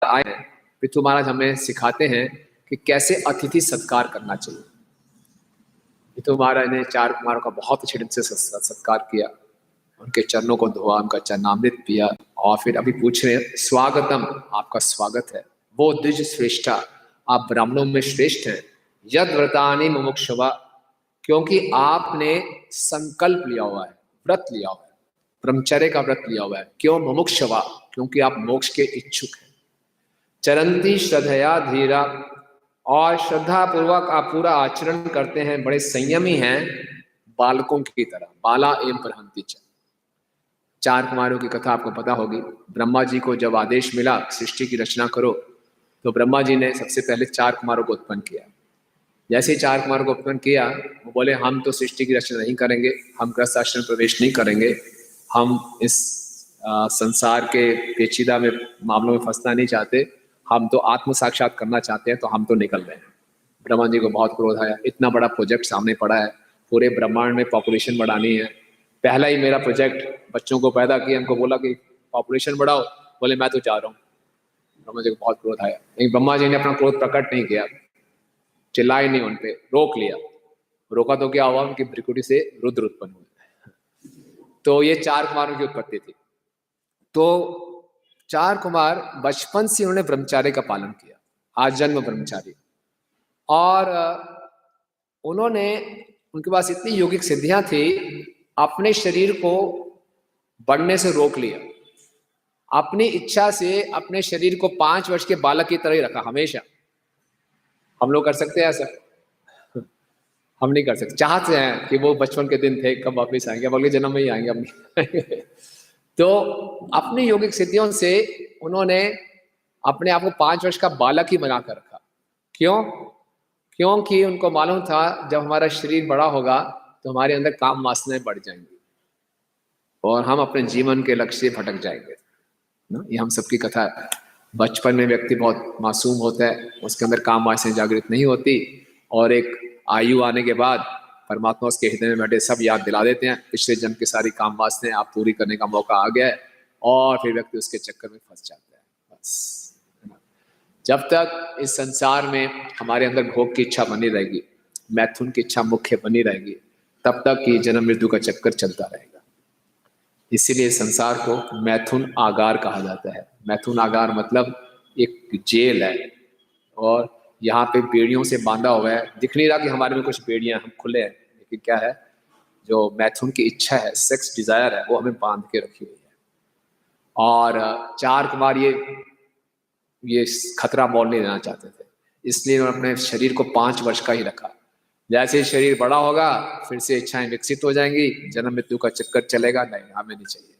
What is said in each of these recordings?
आए हैं, पृथु महाराज हमें सिखाते हैं कि कैसे अतिथि सत्कार करना चाहिए। पृथु महाराज ने 4 कुमारों का बहुत अच्छे ढंग से सत्कार किया, उनके चरणों को धोआ, उनका चरणामृत पिया, और फिर अभी पूछ रहे हैं स्वागतम, आपका स्वागत है। वो द्विज श्रेष्ठा, आप ब्राह्मणों में श्रेष्ठ हैं। यद व्रतानि मुमुक्षुवा, क्योंकि आपने संकल्प लिया हुआ है, व्रत लिया हुआ है, ब्रह्मचर्य का व्रत लिया हुआ है। क्यों मुमुक्षुवा? क्योंकि आप मोक्ष के इच्छुक हैं। चरंती श्रद्धया धीरा, और श्रद्धा पूर्वक आप पूरा आचरण करते हैं, बड़े संयमी हैं, बालकों की तरह। बाला एवं प्रहंती च। 4 कुमारों की कथा आपको पता होगी। ब्रह्मा जी को जब आदेश मिला सृष्टि की रचना करो, तो ब्रह्मा जी ने सबसे पहले 4 कुमारों को उत्पन्न किया। जैसे ही 4 कुमारों को उत्पन्न किया, वो बोले हम तो सृष्टि की रचना नहीं करेंगे, हम गृहस्थ आश्रम प्रवेश नहीं करेंगे, हम इस संसार के पेचीदा में मामलों में फंसना नहीं चाहते, हम तो आत्म साक्षात करना चाहते हैं, तो हम तो निकल रहे हैं। ब्रह्मा जी को बहुत क्रोध आया, इतना बड़ा प्रोजेक्ट सामने पड़ा है, पूरे ब्रह्मांड में पॉपुलेशन बढ़ानी है, पहला ही मेरा प्रोजेक्ट, बच्चों को पैदा किया, हमको बोला कि पॉपुलेशन बढ़ाओ, बोले मैं तो जा रहा हूँ। ब्रह्मा जी को बहुत क्रोध आया, लेकिन ब्रह्मा जी ने अपना क्रोध प्रकट नहीं किया, चिल्लाए नहीं, उन पे रोक लिया। रोका तो क्या हुआ, उनकी भ्रिकुटी से रुद्र उत्पन्न हुए। तो ये 4 कुमारों की उत्पत्ति थी। तो 4 कुमार बचपन से उन्होंने ब्रह्मचार्य का पालन किया, आजन्म ब्रह्मचारी, और उन्होंने, उनके पास इतनी योगिक सिद्धियां थी, अपने शरीर को बढ़ने से रोक लिया। अपनी इच्छा से अपने शरीर को 5 वर्ष के बालक की तरह ही रखा हमेशा। हम लोग कर सकते हैं ऐसा? हम नहीं कर सकते। चाहते हैं कि वो बचपन के दिन थे कब वापिस आएंगे, अब अगले जन्म में ही आएंगे, हम नहीं। तो अपनी योगिक सिद्धियों से उन्होंने अपने आप को 5 वर्ष का बालक ही बनाकर रखा। क्यों? क्योंकि उनको मालूम था जब हमारा शरीर बड़ा होगा तो हमारे अंदर काम वासनाएं बढ़ जाएंगी और हम अपने जीवन के लक्ष्य से भटक जाएंगे ना। ये हम सबकी कथा है। बचपन में व्यक्ति बहुत मासूम होता है, उसके अंदर काम वासनाएं जागृत नहीं होती, और एक आयु आने के बाद परमात्मा उसके हृदय में बैठे सब याद दिला देते हैं, पिछले जन्म की सारी काम वासनाएं आप पूरी करने का मौका आ गया है, और फिर व्यक्ति उसके चक्कर में फंस जाता है। बस जब तक इस संसार में हमारे अंदर भोग की इच्छा बनी रहेगी, मैथुन की इच्छा मुख्य बनी रहेगी, तब तक ये जन्म मृत्यु का चक्कर चलता रहेगा। इसीलिए संसार को मैथुन आगार कहा जाता है। मैथुन आगार मतलब एक जेल है, और यहाँ पे बेड़ियों से बांधा हुआ है। दिख नहीं रहा कि हमारे में कुछ बेड़ियां, हम खुले हैं, लेकिन क्या है, जो मैथुन की इच्छा है, सेक्स डिजायर है, वो हमें बांध के रखी हुई है। और 4 कुमार ये खतरा मोल नहीं देना चाहते थे, इसलिए उन्होंने अपने शरीर को 5 वर्ष का ही रखा। जैसे ही शरीर बड़ा होगा फिर से इच्छाएं विकसित हो जाएंगी, जन्म मृत्यु का चक्कर चलेगा, नहीं हमें नहीं चाहिए।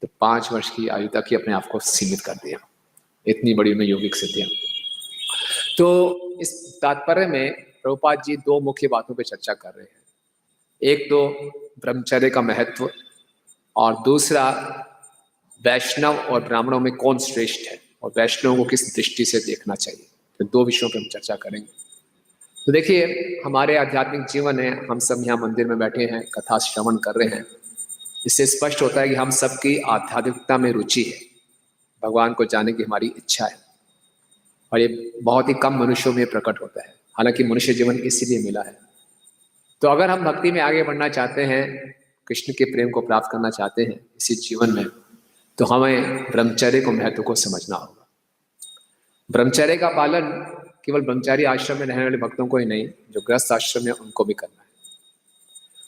तो 5 वर्ष की आयु तक ही अपने आप को सीमित कर दिया। इतनी बड़ी उनमें योगिक सिद्धियां। तो इस तात्पर्य में प्रभुपाद जी 2 मुख्य बातों पे चर्चा कर रहे हैं। एक तो ब्रह्मचर्य का महत्व, और दूसरा वैष्णव और ब्राह्मणों में कौन श्रेष्ठ है, और वैष्णवों को किस दृष्टि से देखना चाहिए। तो 2 विषयों पर हम चर्चा करेंगे। तो देखिए, हमारे आध्यात्मिक जीवन है, हम सब यहाँ मंदिर में बैठे हैं, कथा श्रवण कर रहे हैं, इससे स्पष्ट होता है कि हम सबकी आध्यात्मिकता में रुचि है, भगवान को जानने की हमारी इच्छा है, और ये बहुत ही कम मनुष्यों में प्रकट होता है। हालांकि मनुष्य जीवन इसीलिए मिला है। तो अगर हम भक्ति में आगे बढ़ना चाहते हैं, कृष्ण के प्रेम को प्राप्त करना चाहते हैं इसी जीवन में, तो हमें ब्रह्मचर्य को महत्व को समझना होगा। ब्रह्मचर्य का पालन केवल ब्रह्मचारी आश्रम में रहने वाले भक्तों को ही नहीं, जो गृहस्थ आश्रम है उनको भी करना है।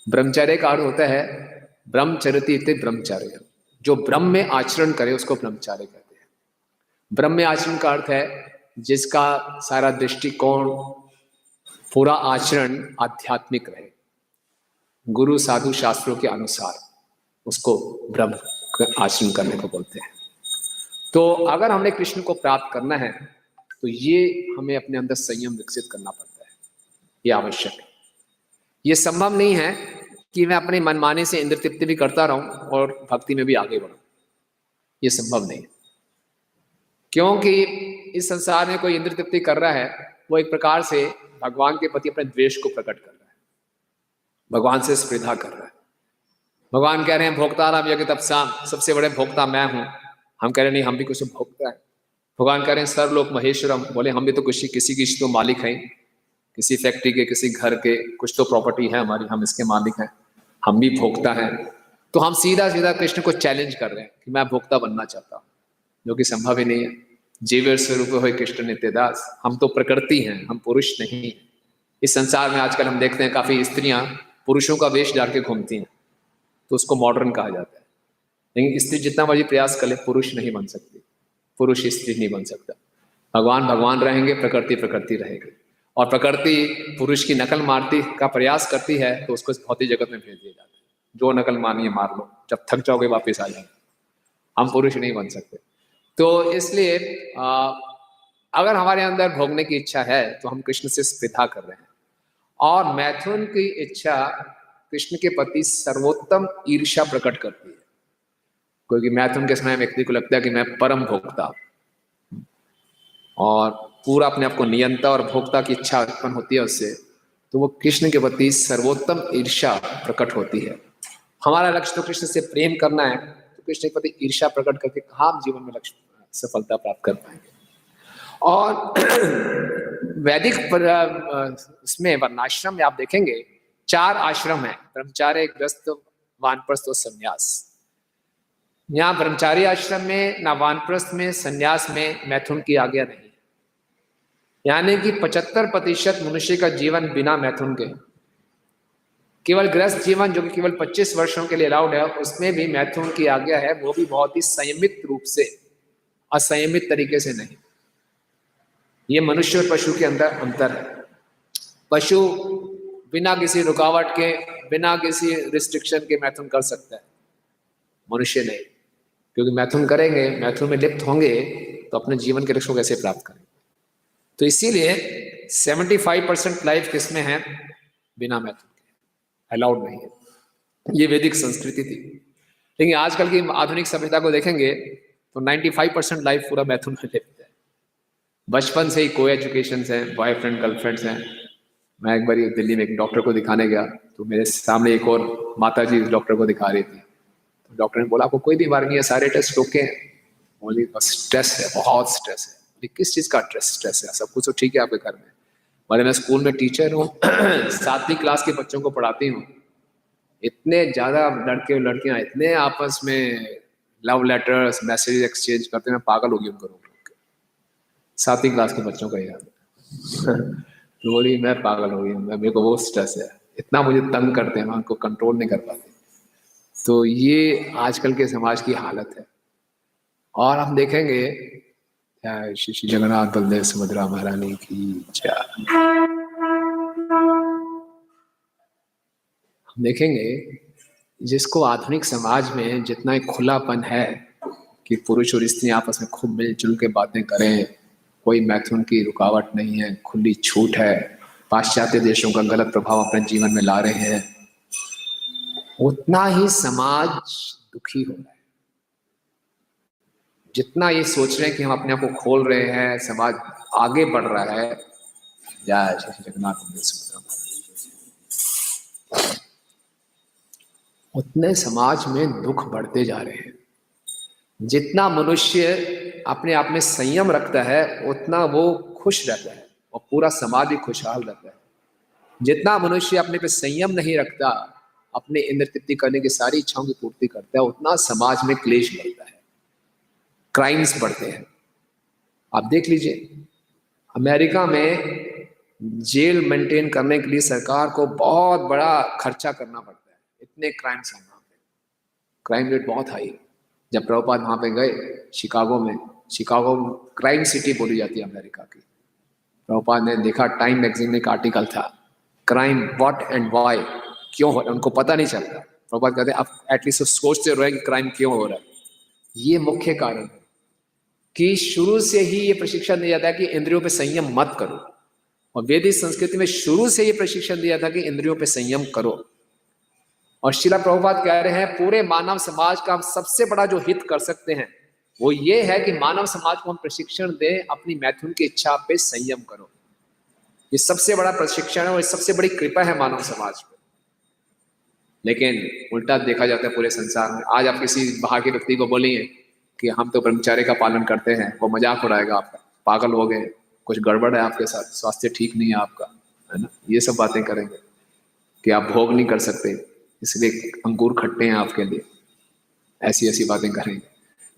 ब्रह्मचर्य का अर्थ होता है ब्रह्मचर्यति इति ब्रह्मचर्य, जो ब्रह्म में आचरण करे उसको ब्रह्मचर्य कहते हैं। ब्रह्म में आचरण का अर्थ है जिसका सारा दृष्टिकोण, पूरा आचरण आध्यात्मिक रहे, गुरु साधु शास्त्रों के अनुसार, उसको ब्रह्म आचरण करने को बोलते हैं। तो अगर हमने कृष्ण को प्राप्त करना है तो ये हमें अपने अंदर संयम विकसित करना पड़ता है, ये आवश्यक है। ये संभव नहीं है कि मैं अपनी मनमाने से इंद्र तृप्ति भी करता रहूं और भक्ति में भी आगे बढ़ूं, ये संभव नहीं है। क्योंकि इस संसार में कोई इंद्र तृप्ति कर रहा है, वो एक प्रकार से भगवान के प्रति अपने द्वेष को प्रकट कर रहा है, भगवान से स्पर्धा कर रहा है। भगवान कह रहे हैं भोक्ता नाम यज्ञ तपसाम, सबसे बड़े भोक्ता मैं हूं। हम कह रहे नहीं, हम भी कुछ भोगता है, भगवान कह रहे हैं सर्वलोक महेश्वरम, बोले हम भी तो किसी की तो मालिक हैं, किसी फैक्ट्री के, किसी घर के, कुछ तो प्रॉपर्टी है हमारी, हम इसके मालिक हैं, हम भी भोक्ता हैं। तो हम सीधा सीधा कृष्ण को चैलेंज कर रहे हैं कि मैं भोक्ता बनना चाहता हूँ, जो कि संभव ही नहीं है। जीव स्वरूप हो कृष्ण नित्यदास, हम तो प्रकृति हैं, हम पुरुष नहीं हैं। इस संसार में आजकल हम देखते हैं काफी स्त्रियां पुरुषों का वेश डाल के घूमती हैं, तो उसको मॉडर्न कहा जाता है। लेकिन स्त्री जितना मर्जी प्रयास कर ले, पुरुष नहीं बन सकती, पुरुष स्त्री नहीं बन सकता। भगवान भगवान रहेंगे, प्रकृति प्रकृति रहेगी। और प्रकृति पुरुष की नकल मारती का प्रयास करती है तो उसको भौतिक जगत में भेज दिया जाता है, जो नकल मारनी है मार लो, जब थक जाओगे वापस आ जाओगे। हम पुरुष नहीं बन सकते। तो इसलिए अगर हमारे अंदर भोगने की इच्छा है तो हम कृष्ण से स्पर्धा कर रहे हैं। और मैथुन की इच्छा कृष्ण के प्रति सर्वोत्तम ईर्ष्या प्रकट करती है, क्योंकि मैथुन के समय व्यक्ति को लगता है कि मैं परम भोक्ता, और पूरा अपने आप को नियंता और भोक्ता की इच्छा उत्पन्न होती है उससे, तो वो कृष्ण के प्रति सर्वोत्तम ईर्ष्या प्रकट होती है। हमारा लक्ष्य तो कृष्ण से प्रेम करना है, तो कृष्ण के प्रति ईर्ष्या प्रकट करके कहाँ हम जीवन में लक्ष्य सफलता प्राप्त कर पाएंगे। और वैदिक इसमें वर्णाश्रम में आप देखेंगे 4 आश्रम है, ब्रह्मचार्य, गृहस्थ, वानप्रस्थ और संन्यास। यहाँ ब्रह्मचारी आश्रम में ना वानप्रस्थ में संन्यास में मैथुन की आज्ञा नहीं, यानी कि 75% मनुष्य का जीवन बिना मैथुन के। केवल गृहस्थ जीवन जो कि केवल 25 वर्षों के लिए अलाउड है, उसमें भी मैथुन की आज्ञा है, वो भी बहुत ही संयमित रूप से, असंयमित तरीके से नहीं। ये मनुष्य और पशु के अंदर अंतर है। पशु बिना किसी रुकावट के, बिना किसी रिस्ट्रिक्शन के मैथुन कर सकता है, मनुष्य नहीं, क्योंकि मैथुन करेंगे, मैथुन में लिप्त होंगे तो अपने जीवन के लक्ष्य को कैसे प्राप्त करेंगे। तो इसीलिए 75% लाइफ किसमें है, बिना मैथुन के, अलाउड नहीं है। ये वैदिक संस्कृति थी। लेकिन आजकल की आधुनिक सभ्यता को देखेंगे तो 95% लाइफ पूरा मैथुन में लिप्त है। बचपन से ही को एजुकेशन है, बॉयफ्रेंड गर्लफ्रेंड्स हैं। मैं एक बार दिल्ली में एक डॉक्टर को दिखाने गया, तो मेरे सामने एक और माता जी डॉक्टर को दिखा रही थी। तो डॉक्टर ने बोला आपको कोई बीमारी नहीं है, सारे टेस्ट ओके हैं, बोली बस स्ट्रेस है, बहुत स्ट्रेस है। किस चीज का स्ट्रेस है, सब कुछ तो ठीक है आपके घर में। बोले मैं स्कूल में टीचर हूँ 7वीं क्लास के बच्चों को पढ़ाती हूँ, इतने ज्यादा लड़के और लड़कियां इतने आपस में लव लेटर्स मैसेज एक्सचेंज करते, मैं पागल हो गई उनको रोक रोक के। 7वीं क्लास के बच्चों का याद तो बोली मैं पागल हो गई, मेरे को वो स्ट्रेस है, इतना मुझे तंग करते हैं, मैं उनको कंट्रोल नहीं कर पाती। तो ये आजकल के समाज की हालत है। और हम देखेंगे श्री जगन्नाथ बलदेव सुभद्रा महारानी की जय। हम देखेंगे जिसको आधुनिक समाज में जितना एक खुलापन है कि पुरुष और स्त्री आपस में खूब मिलजुल के बातें करें, कोई मैथुन की रुकावट नहीं है, खुली छूट है, पाश्चात्य देशों का गलत प्रभाव अपने जीवन में ला रहे हैं, उतना ही समाज दुखी हो रहा है। जितना ये सोच रहे हैं कि हम अपने आप को खोल रहे हैं, समाज आगे बढ़ रहा है। जय श्री जगन्नाथ, उतने समाज में दुख बढ़ते जा रहे हैं। जितना मनुष्य अपने आप में संयम रखता है उतना वो खुश रहता है और पूरा समाज भी खुशहाल रहता है। जितना मनुष्य अपने पे संयम नहीं रखता, अपने इंद्र तृप्ति करने की सारी इच्छाओं की पूर्ति करता है, उतना समाज में क्लेश बढ़ता है, क्राइम्स बढ़ते हैं। आप देख लीजिए अमेरिका में जेल मेंटेन करने के लिए सरकार को बहुत बड़ा खर्चा करना पड़ता है, इतने क्राइम्स हैं वहाँ पे, क्राइम रेट बहुत हाई है। जब प्रभुपाद वहाँ पे गए शिकागो में, शिकागो क्राइम सिटी बोली जाती है अमेरिका की। प्रभुपाद ने देखा, टाइम मैगजीन में एक आर्टिकल था, क्राइम व्हाट एंड व्हाई, क्यों हो रहा है, उनको पता नहीं चलता। प्रभुपाद कहते हैं आप एटलीस्ट सोचते रहे कि क्राइम क्यों हो रहा है। ये मुख्य कारण है कि शुरू से ही ये प्रशिक्षण दिया जाता है कि इंद्रियों पे संयम मत करो, और वैदिक संस्कृति में शुरू से ये प्रशिक्षण दिया था कि इंद्रियों पे संयम करो। और श्रील प्रभुपाद कह रहे हैं पूरे मानव समाज का हम सबसे बड़ा जो हित कर सकते हैं वो ये है कि मानव समाज को हम प्रशिक्षण दें, अपनी मैथुन की इच्छा पे संयम करो। ये सबसे बड़ा प्रशिक्षण है और सबसे बड़ी कृपा है मानव समाज पे। लेकिन उल्टा देखा जाता है पूरे संसार में। आज आप किसी बाहर के व्यक्ति को बोलिए कि हम तो ब्रह्मचर्य का पालन करते हैं, वो मजाक उड़ाएगा आपका, पागल हो गए, कुछ गड़बड़ है आपके साथ, स्वास्थ्य ठीक नहीं है आपका, है ना, ये सब बातें करेंगे कि आप भोग नहीं कर सकते इसलिए अंगूर खट्टे हैं आपके लिए, ऐसी ऐसी बातें करेंगे।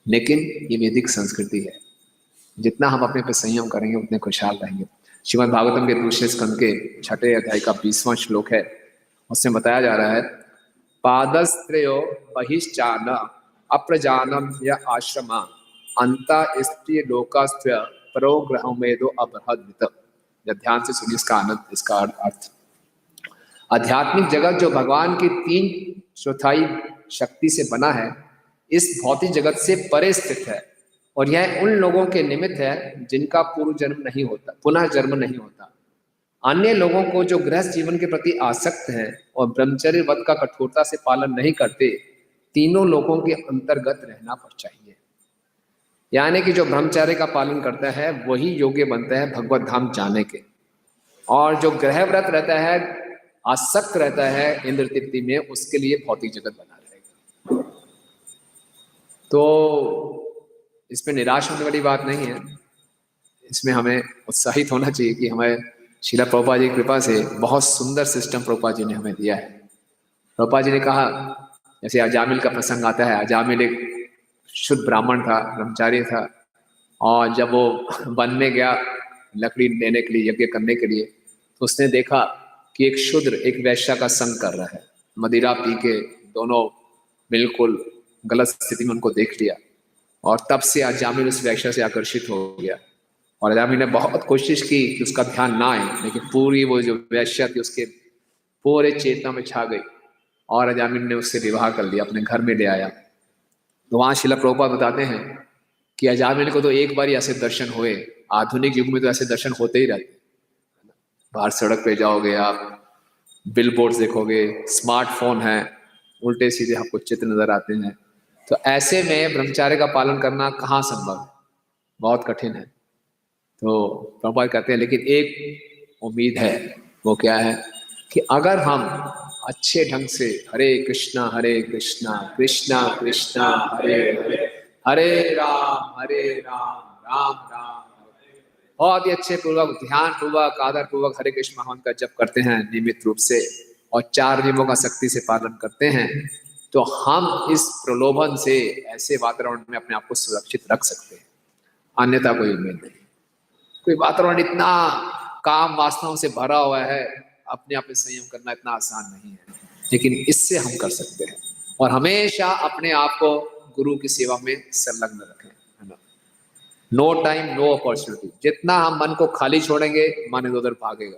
लेकिन ये वैदिक संस्कृति है, जितना हम अपने पे संयम करेंगे उतने खुशहाल रहेंगे। श्रीमद् भागवतम के दूसरे स्कंद के 6 अध्याय का 20वां श्लोक है, उसमें बताया जा रहा है, पादस्त्रयो बहिश्चान अप्रजानम या आश्रमा अंता स्त्री लोकास्त्र परो ग्रहमेदो अबृहद्वित। ध्यान से सुनिए इसका आनंद, इसका अर्थ। आध्यात्मिक जगत जो भगवान की 3 चौथाई शक्ति से बना है, इस भौतिक जगत से परे स्थित है, और यह उन लोगों के निमित्त है जिनका पूर्व जन्म नहीं होता, पुनः जन्म नहीं होता। अन्य लोगों को जो गृहस्थ जीवन के प्रति आसक्त हैं और ब्रह्मचर्य व्रत का कठोरता से पालन नहीं करते, तीनों लोगों के अंतर्गत रहना चाहिए। यानी कि जो ब्रह्मचर्य का पालन करता है वही योग्य बनता है भगवत धाम जाने के, और जो गृह व्रत रहता है, आसक्त रहता है इंद्र तृप्ति में, उसके लिए भौतिक जगत बना रहेगा। तो इसमें निराश होने वाली बात नहीं है, इसमें हमें उत्साहित होना चाहिए कि हमें श्रील प्रभुपाद जी की कृपा से बहुत सुंदर सिस्टम प्रभुपाद जी ने हमें दिया है। प्रभुपाद जी ने कहा, जैसे अजामिल का प्रसंग आता है, अजामिल एक शुद्ध ब्राह्मण था, ब्रह्मचारी था, और जब वो वन में गया लकड़ी लेने के लिए, यज्ञ करने के लिए, तो उसने देखा कि एक शूद्र एक वैश्या का संग कर रहा है, मदिरा पी के, दोनों बिल्कुल गलत स्थिति में उनको देख लिया, और तब से अजामिल उस वैश्या से आकर्षित हो गया। और अजामिल ने बहुत कोशिश की कि उसका ध्यान ना आए, लेकिन पूरी वो जो वैश्या थी उसके पूरे चेतना में छा गई, और अजामिल ने उससे विवाह कर लिया, अपने घर में ले आया। तो वहाँ श्रील प्रभुपाद बताते हैं कि अजामिल को तो एक बार ही ऐसे दर्शन हुए, आधुनिक युग में तो ऐसे दर्शन होते ही रहते, बाहर सड़क पे जाओगे आप, बिलबोर्ड्स देखोगे, स्मार्टफोन है, उल्टे सीधे आपको चित्र नजर आते हैं। तो ऐसे में ब्रह्मचर्य का पालन करना कहाँ संभव है, बहुत कठिन है। तो प्रभुपाद कहते हैं लेकिन एक उम्मीद है, वो क्या है कि अगर हम अच्छे ढंग से हरे कृष्णा कृष्णा कृष्णा हरे हरे, हरे राम राम राम, बहुत ही अच्छे पूर्वक, ध्यान पूर्वक, आदर पूर्वक हरे कृष्ण महामंत्र का जप करते हैं नियमित रूप से, और 4 नियमों का सख्ती से पालन करते हैं, तो हम इस प्रलोभन से, ऐसे वातावरण में अपने आप को सुरक्षित रख सकते हैं। अन्यथा कोई उम्मीद नहीं। कोई वातावरण इतना काम वासनाओं से भरा हुआ है, अपने आप में संयम करना इतना आसान नहीं है, लेकिन इससे हम कर सकते हैं। और हमेशा अपने आप को गुरु की सेवा में संलग्न रखें, है ना। No time no opportunity. जितना हम मन को खाली छोड़ेंगे, मन इधर उधर भागेगा।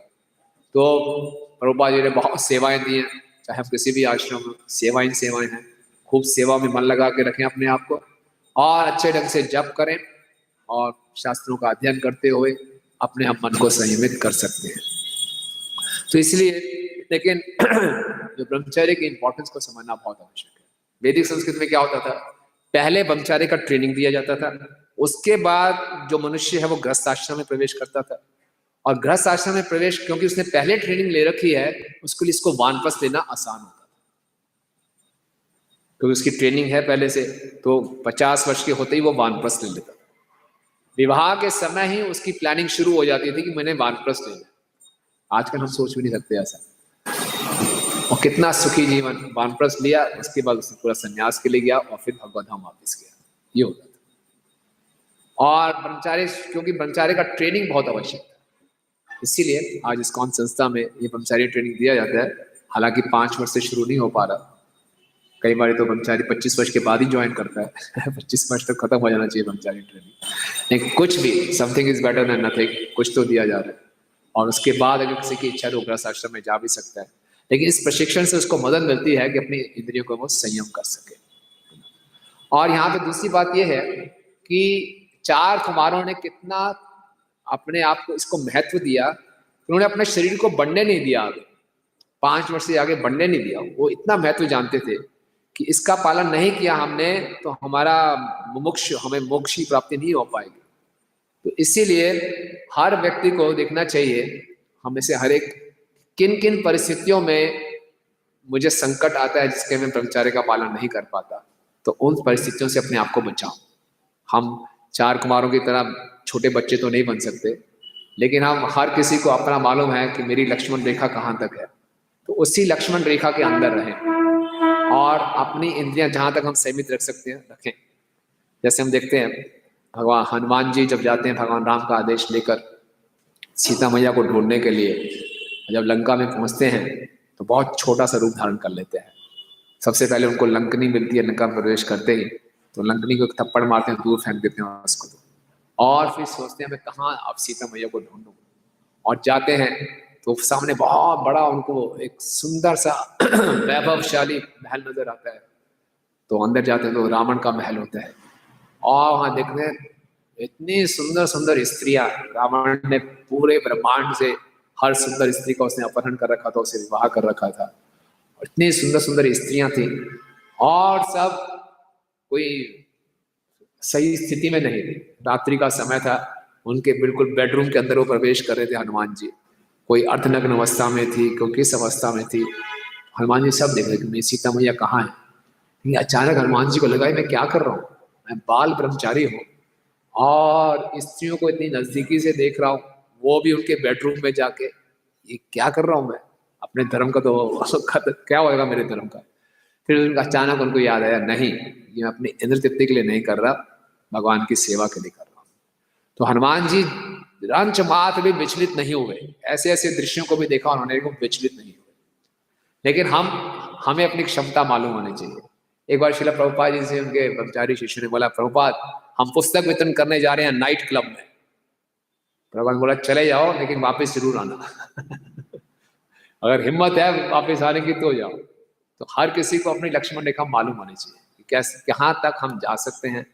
तो प्रभुपाद जी ने बहुत सेवाएं दी हैं, चाहे हम किसी भी आश्रम में, सेवाएं हैं। खूब सेवा में मन लगा के रखें अपने आप को, और अच्छे ढंग से जप करें, और शास्त्रों का अध्ययन करते हुए अपने हम मन को संयमित कर सकते हैं। तो इसलिए, लेकिन जो ब्रह्मचर्य की इंपॉर्टेंस को समझना बहुत आवश्यक है। वैदिक संस्कृति में क्या होता था, पहले ब्रह्मचर्य का ट्रेनिंग दिया जाता था, उसके बाद जो मनुष्य है वो गृहस्थ आश्रम में प्रवेश करता था, और गृहस्थ आश्रम में प्रवेश, क्योंकि उसने पहले ट्रेनिंग ले रखी है, उसके लिए इसको वानप्रस्थ लेना आसान होता था, क्योंकि उसकी ट्रेनिंग है पहले से। तो 50 वर्ष के होते ही वो वानप्रस्थ ले लेता। विवाह के समय ही उसकी प्लानिंग शुरू हो जाती थी कि मैंने वानप्रस्थ लेना। आजकल हम सोच भी नहीं सकते ऐसा। और कितना सुखी जीवन, वानप्रस्थ लिया, उसके बाद उसने पूरा संन्यास के लिए गया, और फिर भगवत धाम वापस गया, ये होता था। और ब्रह्मचारी, क्योंकि ब्रह्मचारी का ट्रेनिंग बहुत आवश्यक था, इसीलिए आज इस्कॉन संस्था में ये ब्रह्मचारी ट्रेनिंग दिया जाता है। हालांकि 5 वर्ष से शुरू नहीं हो पा रहा, कई बार तो ब्रह्मचारी 25 वर्ष के बाद ही ज्वाइन करता है। 25 वर्ष तक खत्म हो जाना चाहिए ब्रह्मचारी ट्रेनिंग, लेकिन कुछ भी, something is better than nothing, कुछ तो दिया जा रहा है। और उसके बाद अगर किसी की इच्छा तो गृहस्थ आश्रम में जा भी सकता है, लेकिन इस प्रशिक्षण से उसको मदद मिलती है कि अपनी इंद्रियों को वो संयम कर सके। और यहाँ पे दूसरी बात यह है कि 4 कुमारों ने कितना अपने आप को इसको महत्व दिया, उन्होंने अपने शरीर को बढ़ने नहीं दिया, आगे 5 वर्ष से आगे बढ़ने नहीं दिया। वो इतना महत्व जानते थे कि इसका पालन नहीं किया हमने तो हमारा हमें मोक्ष की प्राप्ति नहीं हो पाएगी। तो इसीलिए हर व्यक्ति को देखना चाहिए, हमें से हर एक, किन किन परिस्थितियों में मुझे संकट आता है जिसके मैं ब्रह्मचर्य का पालन नहीं कर पाता, तो उन परिस्थितियों से अपने आप को बचाओ। हम 4 कुमारों की तरह छोटे बच्चे तो नहीं बन सकते, लेकिन हम हर किसी को अपना मालूम है कि मेरी लक्ष्मण रेखा कहाँ तक है, तो उसी लक्ष्मण रेखा के अंदर रहें और अपनी इंद्रियां जहां तक हम सीमित रख सकते हैं रखें। जैसे हम देखते हैं भगवान हनुमान जी जब जाते हैं भगवान राम का आदेश लेकर सीता मैया को ढूंढने के लिए, जब लंका में पहुंचते हैं तो बहुत छोटा सा रूप धारण कर लेते हैं। सबसे पहले उनको लंकनी मिलती है, लंका में प्रवेश करते ही तो लंकनी को एक थप्पड़ मारते हैं, दूर फेंक देते हैं उसको, और फिर सोचते हैं मैं कहाँ अब सीता मैया को ढूंढूं, और जाते हैं तो सामने बहुत बड़ा उनको एक सुंदर सा वैभवशाली महल नजर आता है। तो अंदर जाते हैं तो रावण का महल होता है, और वहां देखते हैं इतनी सुंदर सुंदर स्त्रियां, रावण ने पूरे ब्रह्मांड से हर सुंदर स्त्री का उसने अपहरण कर रखा था, उसे विवाह कर रखा था, और इतनी सुंदर सुंदर स्त्रियां थी और सब कोई सही स्थिति में नहीं थी। रात्रि का समय था, उनके बिल्कुल बेडरूम के अंदर वो प्रवेश कर रहे थे हनुमान जी। कोई अर्धनग्न अवस्था में थी, कोई किस अवस्था में थी, हनुमान जी सब देख रहे कि सीता मैया कहाँ है। ये अचानक हनुमान जी को लगा मैं क्या कर रहा हूँ, मैं बाल ब्रह्मचारी हूँ और स्त्रियों को इतनी नजदीकी से देख रहा हूँ, वो भी उनके बेडरूम में जाके, ये क्या कर रहा हूँ मैं, अपने धर्म का तो क्या होगा मेरे धर्म का। फिर उनका अचानक उनको याद आया नहीं, ये मैं अपनी इंद्र तृप्ति के लिए नहीं कर रहा, भगवान की सेवा के लिए कर रहा हूँ। तो हनुमान जी रंच मात्र भी विचलित नहीं हुए, ऐसे ऐसे दृश्यों को भी देखा उन्होंने, विचलित नहीं हुए। लेकिन हमें अपनी क्षमता मालूम होनी चाहिए। एक बार श्रील प्रभुपाद जी से उनके ब्रह्मचारी शिष्य ने बोला, प्रभुपाद हम पुस्तक वितरण करने जा रहे हैं नाइट क्लब में। प्रभुपाद बोला चले जाओ लेकिन वापस जरूर आना अगर हिम्मत है वापस आने की तो जाओ। तो हर किसी को अपनी लक्ष्मण रेखा मालूम होनी चाहिए कि कैसे कहाँ तक हम जा सकते हैं,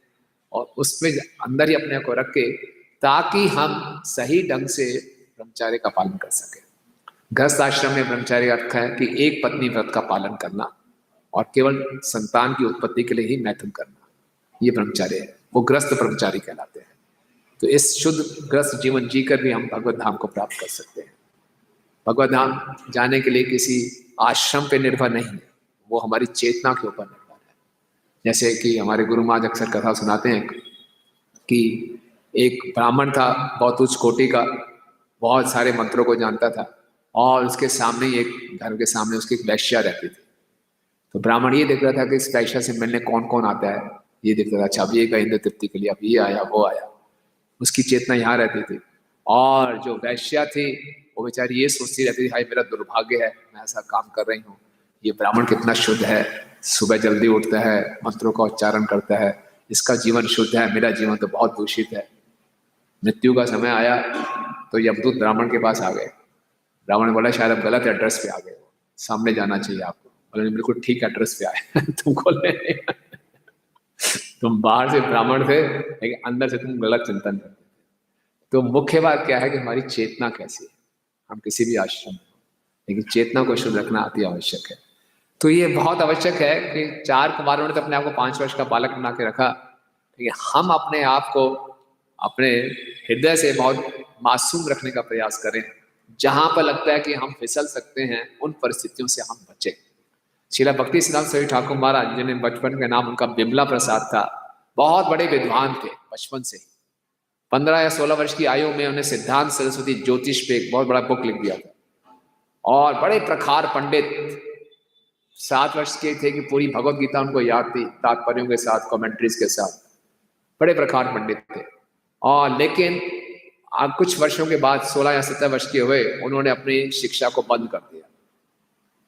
और उसमें अंदर ही अपने को रख के, ताकि हम सही ढंग से ब्रह्मचर्य का पालन कर सके। गृहस्थ आश्रम में ब्रह्मचर्य अर्थ है कि एक पत्नी व्रत का पालन करना और केवल संतान की उत्पत्ति के लिए ही मैथुन करना, ये ब्रह्मचर्य है, वो गृहस्थ ब्रह्मचारी कहलाते हैं। तो इस शुद्ध गृहस्थ जीवन जीकर भी हम भगवत धाम को प्राप्त कर सकते हैं। भगवत धाम जाने के लिए किसी आश्रम पे निर्भर नहीं है, वो हमारी चेतना के ऊपर निर्भर है। जैसे कि हमारे गुरु महाराज अक्सर कथा सुनाते हैं कि एक ब्राह्मण था, बहुत उच्च कोटि का, बहुत सारे मंत्रों को जानता था, और उसके सामने एक घर के सामने उसकी एक वैश्या रहती थी। तो ब्राह्मण ये देख रहा था कि इस वैश्या से मिलने कौन कौन आता है, ये देख रहा था, अच्छा अब ये गए इंद्र तृप्ति के लिए, अब ये आया वो आया, उसकी चेतना यहाँ रहती थी। और जो वैश्या थी वो बेचारी ये सोचती रहती थी, हाय मेरा दुर्भाग्य है, मैं ऐसा काम कर रही हूँ, ये ब्राह्मण कितना शुद्ध है, सुबह जल्दी उठता है, मंत्रों का उच्चारण करता है, इसका जीवन शुद्ध है, मेरा जीवन तो बहुत दूषित है। मृत्यु का समय आया तो यमदूत ब्राह्मण के पास आ गए। ब्राह्मण बोला शायद आप गलत एड्रेस पे आ गए, सामने जाना चाहिए आपको। बोले बिल्कुल ठीक एड्रेस पे आए तुमको ले तुम बाहर से ब्राह्मण थे लेकिन अंदर से तुम गलत चिंतन करते। तो मुख्य बात क्या है कि हमारी चेतना कैसी है। हम किसी भी आश्रम में, लेकिन चेतना को शुद्ध रखना अति आवश्यक है। तो ये बहुत आवश्यक है कि 4 कुमारों ने तो अपने आप को 5 वर्ष का बालक बना के रखा, लेकिन हम अपने आप को अपने हृदय से बहुत मासूम रखने का प्रयास करें। जहां पर लगता है कि हम फिसल सकते हैं, उन परिस्थितियों से हम बचें। श्रील भक्ति सिद्धांत सरस्वती ठाकुर महाराज, जिन्हें बचपन का नाम उनका बिमला प्रसाद था, बहुत बड़े विद्वान थे बचपन से ही। 15 या 16 वर्ष की आयु में उन्हें सिद्धांत सरस्वती ज्योतिष पे एक बहुत बड़ा बुक लिख दिया था, और बड़े प्रखार पंडित, 7 वर्ष के थे कि पूरी भगवत गीता उनको याद थी, तात्पर्यों के साथ, कमेंट्रीज के साथ, बड़े प्रखार पंडित थे। और लेकिन कुछ वर्षों के बाद 16 या 17 वर्ष के हुए, उन्होंने अपनी शिक्षा को बंद कर दिया।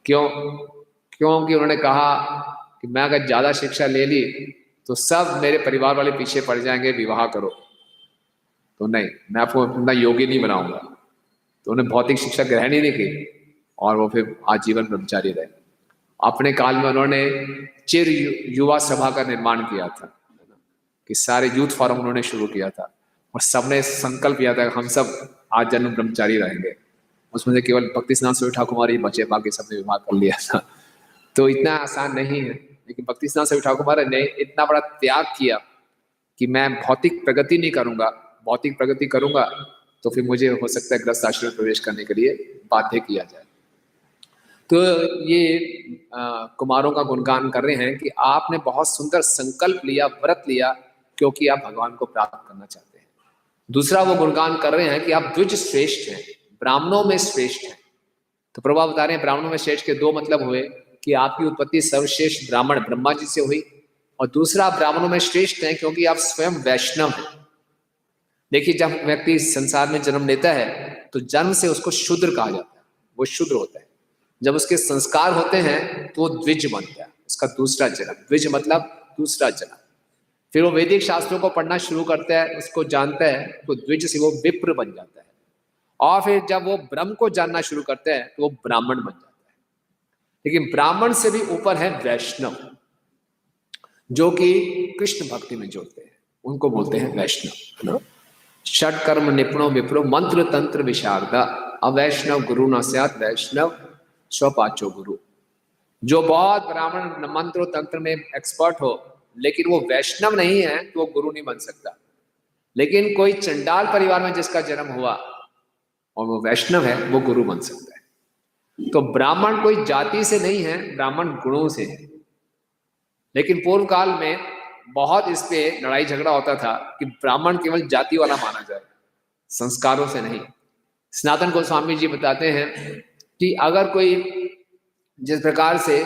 क्योंकि उन्होंने कहा कि मैं अगर ज्यादा शिक्षा ले ली तो सब मेरे परिवार वाले पीछे पड़ जाएंगे, विवाह करो। तो नहीं, मैं आपको अपना योगी नहीं बनाऊंगा। तो उन्हें भौतिक शिक्षा ग्रहण ही नहीं की, और वो फिर आजीवन ब्रह्मचारी रहे। अपने काल में उन्होंने चिर युवा सभा का निर्माण किया था, कि सारे यूथ फोरम उन्होंने शुरू किया था, और सबने संकल्प किया था हम सब आज जन्म ब्रह्मचारी रहेंगे। उसमें से केवल भक्ति सिद्धांत सरस्वती ठाकुर ही बचे, बाकी सबने विवाह कर लिया था। तो इतना आसान नहीं है, लेकिन भक्ति सिद्धांत सरस्वती ठाकुर ने इतना बड़ा त्याग किया कि मैं भौतिक प्रगति नहीं करूंगा, भौतिक प्रगति करूंगा तो फिर मुझे हो सकता है गृहस्थ आश्रम में प्रवेश करने के लिए बाध्य किया जाए। तो ये कुमारों का गुणगान कर रहे हैं कि आपने बहुत सुंदर संकल्प लिया, व्रत लिया, क्योंकि आप भगवान को प्राप्त करना चाहते हैं। दूसरा वो गुणगान कर रहे हैं कि आप द्विज श्रेष्ठ हैं, ब्राह्मणों में श्रेष्ठ हैं। तो प्रभु बता रहे हैं ब्राह्मणों में श्रेष्ठ के दो मतलब हुए कि आपकी उत्पत्ति सर्वश्रेष्ठ ब्राह्मण ब्रह्मा जी से हुई, और दूसरा आप ब्राह्मणों में श्रेष्ठ हैं क्योंकि आप स्वयं वैष्णव हैं। देखिए, जब व्यक्ति संसार में जन्म लेता है तो जन्म से उसको शूद्र कहा जाता है, वो शूद्र होता है। जब उसके संस्कार होते हैं तो वो द्विज बनता है, उसका दूसरा जन्म। द्विज मतलब दूसरा जन्म। फिर वो वैदिक शास्त्रों को पढ़ना शुरू करता है, उसको जानता है, तो द्विज से वो विप्र बन जाता है। और फिर जब वो ब्रह्म को जानना शुरू करता है तो वो ब्राह्मण बन जाता है। लेकिन ब्राह्मण से भी ऊपर है वैष्णव, जो कि कृष्ण भक्ति में जोड़ते हैं, उनको बोलते हैं वैष्णव, है ना। षट कर्म निपुणो विप्रो मंत्र तंत्र विशारदा, अवैष्णव गुरु न स्यात् वैष्णव स्वपाचो गुरु। जो बहुत ब्राह्मण मंत्र तंत्र में एक्सपर्ट हो लेकिन वो वैष्णव नहीं है तो वो गुरु नहीं बन सकता। लेकिन कोई चंडाल परिवार में जिसका जन्म हुआ और वो वैष्णव है, वो गुरु बन सकता है। तो ब्राह्मण कोई जाति से नहीं है, ब्राह्मण गुणों से है। लेकिन पूर्व काल में बहुत इस पे लड़ाई झगड़ा होता था कि ब्राह्मण केवल जाति वाला माना जाए, संस्कारों से नहीं। सनातन गोस्वामी जी बताते हैं कि अगर कोई जिस प्रकार से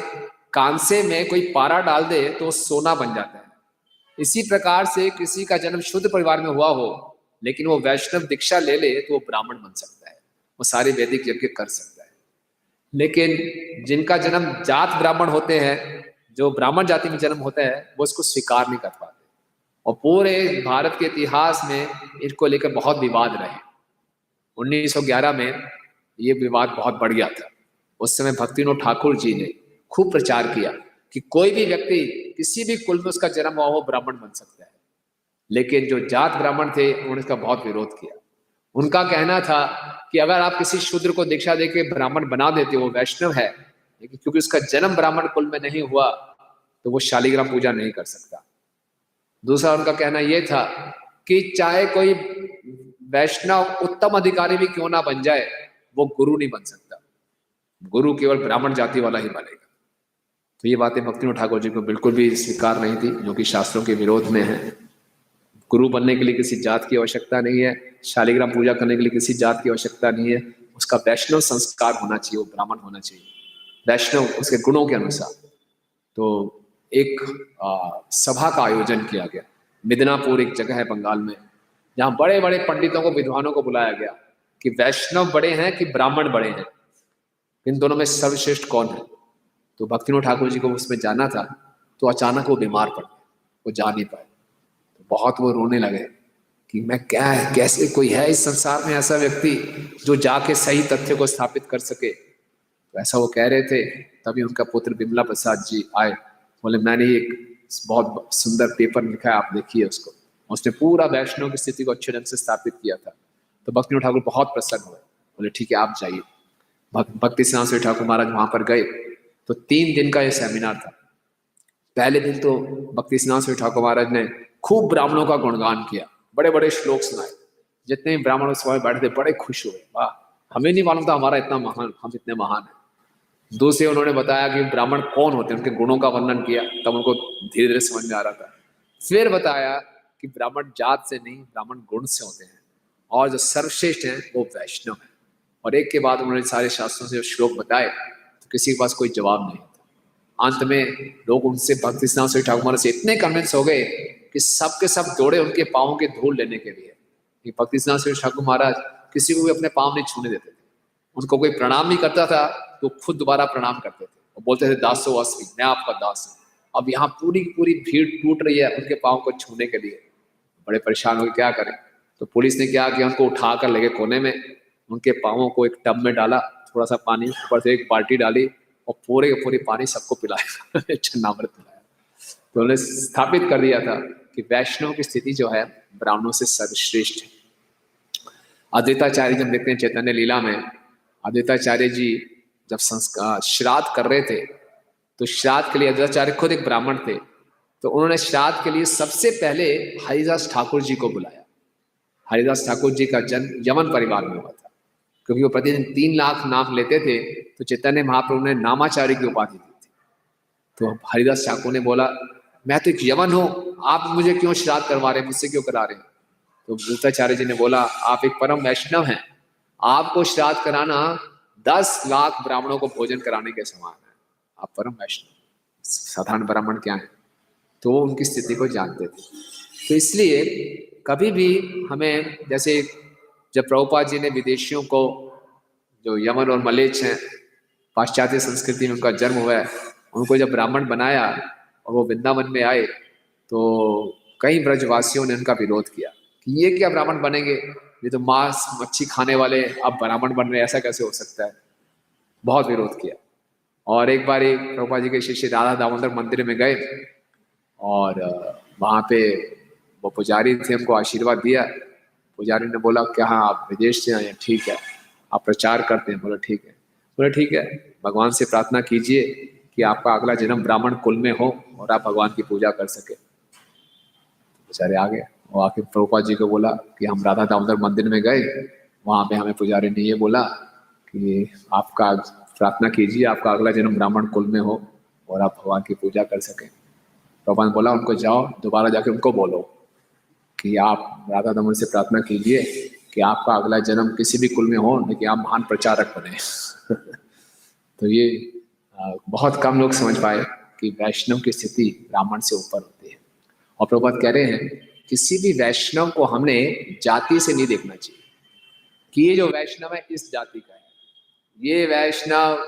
कांसे में कोई पारा डाल दे तो सोना बन जाता है, इसी प्रकार से किसी का जन्म शुद्ध परिवार में हुआ हो लेकिन वो वैष्णव दीक्षा ले ले तो वो ब्राह्मण बन सकता है, वो सारे वैदिक यज्ञ कर सकता है। लेकिन जिनका जन्म जात ब्राह्मण होते हैं, जो ब्राह्मण जाति में जन्म होता है, वो इसको स्वीकार नहीं कर पाते। और पूरे भारत के इतिहास में इसको लेकर बहुत विवाद रहे। 1911 में ये विवाद बहुत बढ़ गया था। उस समय भक्तिविनोद ठाकुर जी ने खूब प्रचार किया कि कोई भी व्यक्ति किसी भी कुल में उसका जन्म हुआ वो ब्राह्मण बन सकता है। लेकिन जो जात ब्राह्मण थे उन्होंने इसका बहुत विरोध किया। उनका कहना था कि अगर आप किसी शूद्र को दीक्षा देके ब्राह्मण बना देते वो वैष्णव है, लेकिन क्योंकि उसका जन्म ब्राह्मण कुल में नहीं हुआ तो वो शालिग्राम पूजा नहीं कर सकता। दूसरा उनका कहना यह था कि चाहे कोई वैष्णव उत्तम अधिकारी भी क्यों ना बन जाए, वो गुरु नहीं बन सकता, गुरु केवल ब्राह्मण जाति वाला ही बनेगा। तो ये बातें भक्तिविनोद ठाकुर जी को बिल्कुल भी स्वीकार नहीं थी, जो कि शास्त्रों के विरोध में है। गुरु बनने के लिए किसी जात की आवश्यकता नहीं है, शालिग्राम पूजा करने के लिए किसी जात की आवश्यकता नहीं है, उसका वैष्णव संस्कार होना चाहिए, वो ब्राह्मण होना चाहिए, वैष्णव उसके गुणों के अनुसार। तो एक सभा का आयोजन किया गया। मिदनापुर एक जगह है बंगाल में, जहाँ बड़े बड़े पंडितों को, विद्वानों को बुलाया गया कि वैष्णव बड़े हैं कि ब्राह्मण बड़े हैं, इन दोनों में सर्वश्रेष्ठ कौन है। तो भक्तिविनोद ठाकुर जी को उसमें जाना था, तो अचानक वो बीमार पड़ गए, वो जा नहीं पाए। तो बहुत वो रोने लगे कि मैं क्या है, कैसे कोई है इस संसार में ऐसा व्यक्ति जो जाके सही तथ्य को स्थापित कर सके। तो ऐसा वो कह रहे थे, तभी उनका पुत्र बिमला प्रसाद जी आए, बोले मैंने एक बहुत सुंदर पेपर लिखा है, आप देखिए उसको। उसने पूरा वैष्णव की स्थिति को अच्छे ढंग से स्थापित किया था। तो भक्तिविनोद ठाकुर बहुत प्रसन्न हुए, बोले ठीक है आप जाइए। भक्ति सिंह ठाकुर महाराज वहां पर गए। तो 3 दिन का ये सेमिनार था। पहले दिन तो भक्ति सिंह ठाकुर महाराज ने खूब ब्राह्मणों का गुणगान किया, बड़े बड़े श्लोक सुनाए। जितने भी ब्राह्मण उस समय बैठे थे बड़े खुश हुए, वाह हमें नहीं मालूम था हमारा इतना महान, हम इतने महान हैं। दूसरे उन्होंने बताया कि ब्राह्मण कौन होते हैं, उनके गुणों का वर्णन किया, तब उनको धीरे धीरे समझ में आ रहा था। फिर बताया कि ब्राह्मण जात से नहीं, ब्राह्मण गुण से होते हैं, और जो सर्वश्रेष्ठ हैं वो वैष्णव है। और एक के बाद उन्होंने सारे शास्त्रों से श्लोक बताए, तो किसी के पास कोई जवाब नहीं था। अंत में लोग उनसे भक्ति सिंह ठाकुर महाराज से इतने कन्विंस हो गए कि सब के सब दौड़े उनके पाँव के धूल लेने के लिए। कि भक्ति सिंह ठाकुर महाराज किसी को भी अपने पाँव नहीं छूने देते थे। उनको कोई प्रणाम नहीं करता था तो खुद दोबारा प्रणाम करते थे और बोलते थे दासो अस्मि, मैं आपका दास हूँ। अब यहाँ पूरी पूरी भीड़ टूट रही है उनके पाँव को छूने के लिए। बड़े परेशान हो, क्या करें। तो पुलिस ने क्या किया, उनको उठा कर ले गए कोने में, उनके पाँवों को एक टब में डाला, थोड़ा सा पानी, ऊपर से एक बाल्टी डाली और पूरे के पूरे पानी सबको पिलाया चन्नामृत पिलाया। तो उन्होंने स्थापित कर दिया था कि वैष्णव की स्थिति जो है ब्राह्मणों से सर्वश्रेष्ठ है। अद्वैताचार्य जब देखते हैं चैतन्य लीला में, अद्वैताचार्य जी जब संस्कार श्राद्ध कर रहे थे, तो श्राद्ध के लिए अद्वैताचार्य खुद एक ब्राह्मण थे, तो उन्होंने श्राद्ध के लिए सबसे पहले हरिदास ठाकुर जी को बुलाया। हरिदास ठाकुर जी का जन्म यमन परिवार में हुआ था। क्योंकि वो प्रतिदिन 3 लाख नाम लेते थे, तो चैतन्य महाप्रभु ने नामाचार्य की उपाधि दी थी। तो हरिदास ठाकुर ने बोला मैं तो एक यवन हूँ, आप मुझे क्यों श्राद्ध करवा रहे हैं, मुझसे क्यों करा रहे हैं? तो भूताचार्य जी ने बोला, आप एक परम वैष्णव हैं, आपको श्राद्ध कराना 10 लाख ब्राह्मणों को भोजन कराने के समान है। आप परम वैष्णव, साधारण ब्राह्मण क्या है? तो वो उनकी स्थिति को जानते थे। तो इसलिए कभी भी हमें, जैसे जब प्रभुपाद जी ने विदेशियों को, जो यमन और मलेच्छ हैं, पाश्चात्य संस्कृति में उनका जन्म हुआ है, उनको जब ब्राह्मण बनाया और वो वृंदावन में आए, तो कई ब्रजवासियों ने उनका विरोध किया कि ये क्या ब्राह्मण बनेंगे, ये तो मांस मच्छी खाने वाले अब ब्राह्मण बन रहे हैं, ऐसा कैसे हो सकता है? बहुत विरोध किया। और एक बार प्रभुपाद जी के शिष्य राधा दामोदर मंदिर में गए और वहाँ पे वो पुजारी थे, उनको आशीर्वाद दिया। पुजारी ने बोला कि हाँ, आप विदेश से आए हैं, ठीक है, आप प्रचार करते हैं? बोले ठीक है। बोले ठीक है, भगवान से प्रार्थना कीजिए कि आपका अगला जन्म ब्राह्मण कुल में हो और आप भगवान की पूजा कर सके। पुजारी आ गए, वो आके प्रभुपाद जी को बोला कि हम राधा दामोदर मंदिर में गए, वहाँ पे हमें पुजारी ने ये बोला कि आपका प्रार्थना कीजिए आपका अगला जन्म ब्राह्मण कुल में हो और आप भगवान की पूजा कर सकें। प्रभुपाद ने बोला उनको जाओ दोबारा जाके उनको बोलो कि आप राधा दामोदर से प्रार्थना कीजिए कि आपका अगला जन्म किसी भी कुल में हो, लेकिन आप महान प्रचारक बने। तो ये बहुत कम लोग समझ पाए कि वैष्णव की स्थिति ब्राह्मण से ऊपर होती है। और प्रभुपाद कह रहे हैं किसी भी वैष्णव को हमने जाति से नहीं देखना चाहिए कि ये जो वैष्णव है इस जाति का है, ये वैष्णव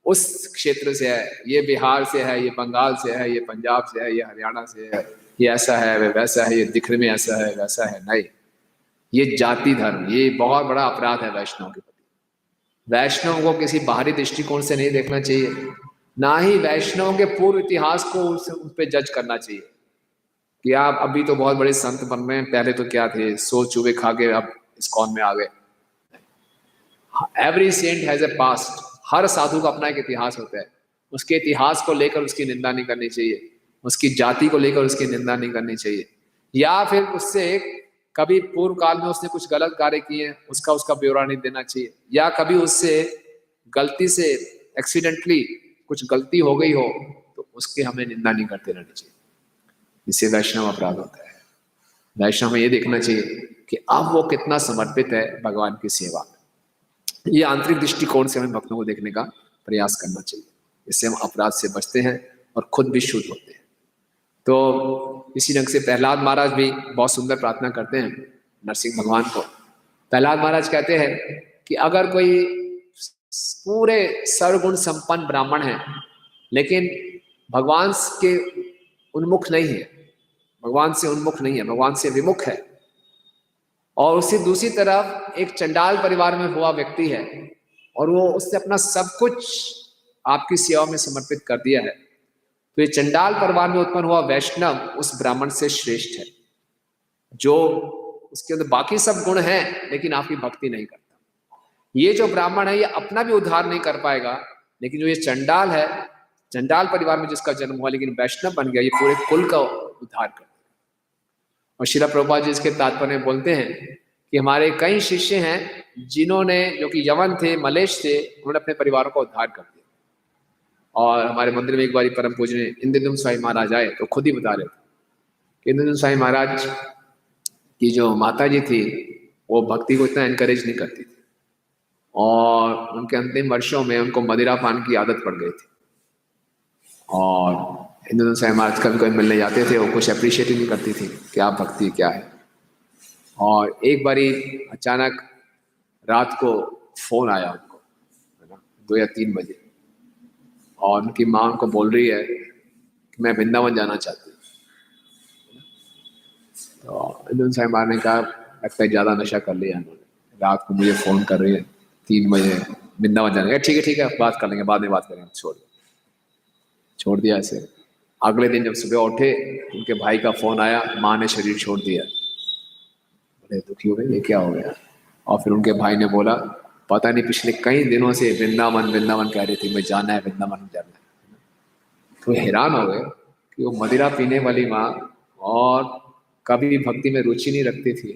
उस क्षेत्र से है, ये बिहार से है, ये बंगाल से है, ये पंजाब से है, ये हरियाणा से है, ये ऐसा है, वे वैसा है, ये दिखने में ऐसा है, वैसा है। नहीं, ये जाति धर्म, ये बहुत बड़ा अपराध है वैष्णव के प्रति। वैष्णव को किसी बाहरी दृष्टिकोण से नहीं देखना चाहिए, ना ही वैष्णव के पूर्व इतिहास को उन पे जज करना चाहिए कि आप अभी तो बहुत बड़े संत बन रहे हैं, पहले तो क्या थे, सो चूहे खा के अब इस्कॉन में आ गए। Every saint has a past, हर साधु का अपना एक इतिहास होता है, उसके इतिहास को लेकर उसकी निंदा नहीं करनी चाहिए, उसकी जाति को लेकर उसकी निंदा नहीं करनी चाहिए, या फिर उससे कभी पूर्व काल में उसने कुछ गलत कार्य किए उसका उसका ब्यौरा नहीं देना चाहिए, या कभी उससे गलती से एक्सीडेंटली कुछ गलती हो गई हो तो उसके हमें निंदा नहीं करते रहनी चाहिए। इससे वैष्णव अपराध होता है। वैष्णव में ये देखना चाहिए कि अब वो कितना समर्पित है भगवान की सेवा में। ये आंतरिक दृष्टिकोण से हमें भक्तों को देखने का प्रयास करना चाहिए, इससे हम अपराध से बचते हैं और खुद भी शुद्ध होते हैं। तो इसी ढंग से प्रहलाद महाराज भी बहुत सुंदर प्रार्थना करते हैं नरसिंह भगवान को। प्रहलाद महाराज कहते हैं कि अगर कोई पूरे सर्वगुण संपन्न ब्राह्मण है लेकिन भगवान के उन्मुख नहीं है, भगवान से उन्मुख नहीं है, भगवान से विमुख है, और उसी दूसरी तरफ एक चंडाल परिवार में हुआ व्यक्ति है और वो उससे अपना सब कुछ आपकी सेवा में समर्पित कर दिया है, तो ये चंडाल परिवार में उत्पन्न हुआ वैष्णव उस ब्राह्मण से श्रेष्ठ है जो उसके अंदर बाकी सब गुण हैं लेकिन आपकी भक्ति नहीं करता। ये जो ब्राह्मण है ये अपना भी उद्धार नहीं कर पाएगा, लेकिन जो ये चंडाल है, चंडाल परिवार में जिसका जन्म हुआ लेकिन वैष्णव बन गया, ये पूरे कुल का उद्धार कर। और श्रील प्रभुपाद जी इसके तात्पर्य बोलते हैं कि हमारे कई शिष्य हैं जिन्होंने, जो कि यवन थे, मलेच्छ थे, उन्होंने अपने परिवारों का उद्धार कर दिया। और हमारे मंदिर में एक बार परम पूजनीय इंद्रदुम्न स्वामी महाराज आए तो खुद ही बता रहे थे कि इंद्रदुम्न स्वामी महाराज की जो माता जी थी वो भक्ति को इतना एनकरेज नहीं करती थी और उनके अंतिम वर्षों में उनको मदिरा पान की आदत पड़ गई थी। और इंद्रदुम्न स्वामी महाराज कभी कोई मिलने जाते थे, वो कुछ अप्रिशिएट ही नहीं करती थी क्या भक्ति क्या है। और एक बारी अचानक रात को फोन आया उनको, है ना, 2 या 3 बजे, और उनकी माँ उनको बोल रही है कि मैं वृंदावन जाना चाहती हूँ। तो इंद्रदुम्न स्वामी महाराज ने कहा लगता है ज़्यादा नशा कर लिया इन्होंने, रात को मुझे फ़ोन कर रही है 3 बजे वृंदावन जाने का। ठीक है बात कर लेंगे, बाद में बात करेंगे, छोड़ दिया ऐसे। अगले दिन जब सुबह उठे उनके भाई का फ़ोन आया, माँ ने शरीर छोड़ दिया। बड़े दुखी हो गए, ये क्या हो गया। और फिर उनके भाई ने बोला पता नहीं पिछले कई दिनों से वृंदावन कह रही थी, मैं जाना है वृंदावन जाना है। तो हैरान हो गए कि वो मदिरा पीने वाली माँ और कभी भक्ति में रुचि नहीं रखती थी,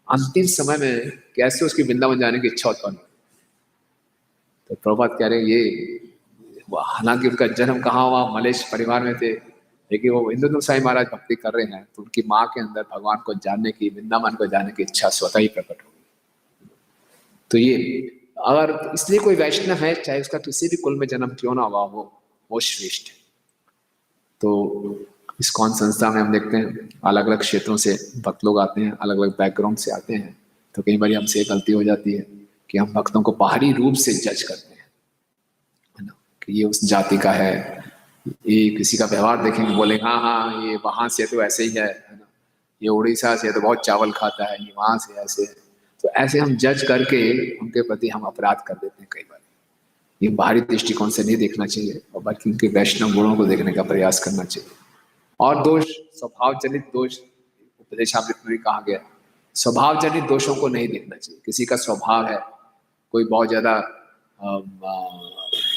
अंतिम समय में कैसे उसकी वृंदावन जाने की इच्छा उत्पन्न हुई। तो प्रभुपाद कह रहे ये, हालांकि उनका जन्म कहाँ हुआ, मलेच्छ परिवार में थे, लेकिन वो इंद्रदुम्न साईं महाराज भक्ति कर रहे हैं तो उनकी माँ के अंदर भगवान को जानने की, वृंदावन को जानने की इच्छा स्वतः ही प्रकट होगी। तो ये अगर इसलिए कोई वैष्णव है, चाहे उसका किसी भी कुल में जन्म क्यों ना हुआ हो, वो श्रेष्ठ है। तो इस्कॉन संस्था में हम देखते हैं अलग अलग क्षेत्रों से भक्त लोग आते हैं, अलग अलग बैकग्राउंड से आते हैं। तो कई बार हमसे गलती हो जाती है कि हम भक्तों को बाहरी रूप से जज करते हैं, है ना, कि ये उस जाति का है, ये किसी का व्यवहार देखेंगे बोलेंगे हाँ हाँ ये वहाँ से तो ऐसे ही है ना, ये उड़ीसा से तो बहुत चावल खाता है, ये वहाँ से ऐसे है। तो ऐसे हम जज करके उनके प्रति हम अपराध कर देते हैं कई बार। ये बाहरी दृष्टिकोण से नहीं देखना चाहिए और बल्कि उनके वैष्णव गुणों को देखने का प्रयास करना चाहिए। और दोष, स्वभाव जनित दोष, उपदेशामृत में भी कहा गया, स्वभाव जनित दोषों को नहीं देखना चाहिए। किसी का स्वभाव है, कोई बहुत ज्यादा